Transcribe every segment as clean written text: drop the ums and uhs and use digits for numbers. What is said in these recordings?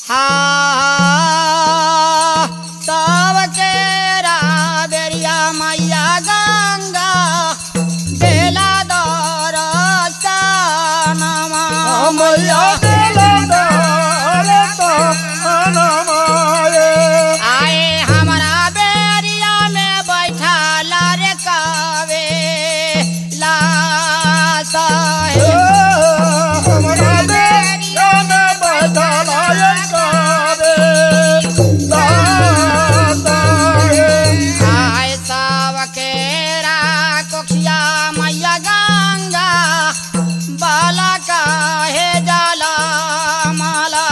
हा तब केरा बेरिया मैया गंगा बेला दरसनमा मैया आए हमारा बेरिया में बैठा रे कवे ला साहे आए सावकेरा कोखिया मैया गंगा बाला काहे जाला माला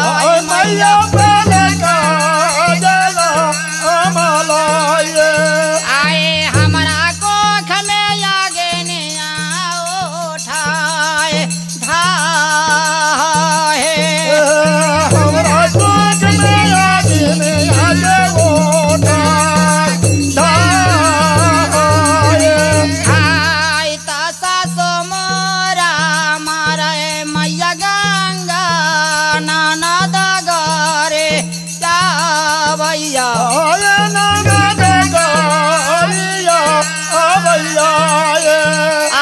आए हमारा कोख में आगे ने उठाए धाहे आए तसा सोमरा मारे मैया गंगा नाना दगरे जावैया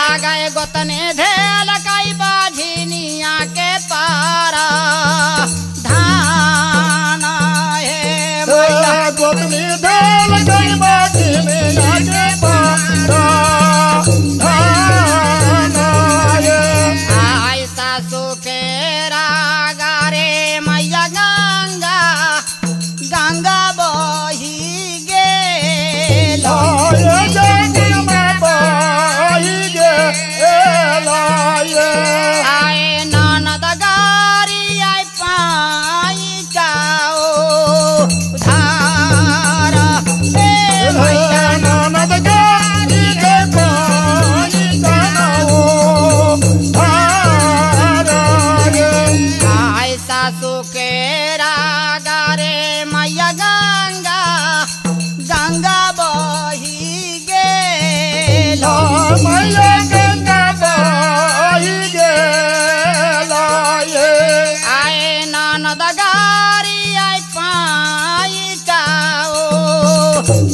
आ गए गोतने धेल कई बाझिनिया के पारा धान है मैया गोतनी देल गई बाटी में आगे पारा आय सासू के रागारे मैया गंगा गंगा बही गेल आए ननद गारी आय पाई जाओ उधार ए मैया आय सासू के रागारे मैया गंगा गंगा बही गेल आए ननद गारी आय पाई जाओ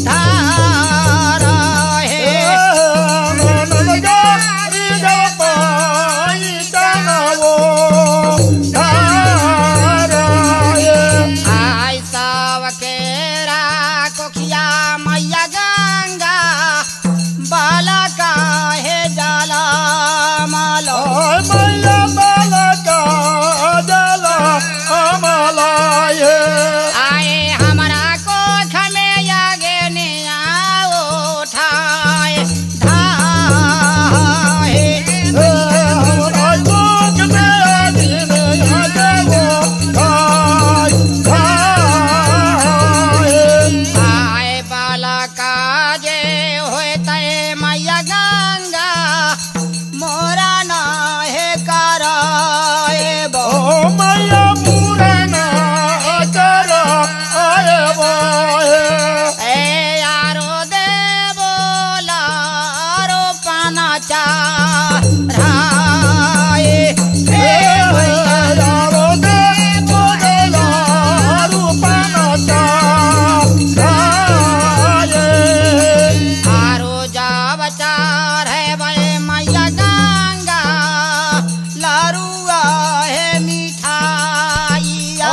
धार हे आय सावकेरा कोखिया मैया गंगा बाला काहे जाला मालो आए हमारा कोख में आगे ने उठाए धाहे आए बाला काजे होए तय मैया गंगा मोरा ना है कराए बो ए यारो देवो लारो पाना चा राए ए मैया आरो जा बचार है बड़े मैया गंगा लारुआ है मिठाइया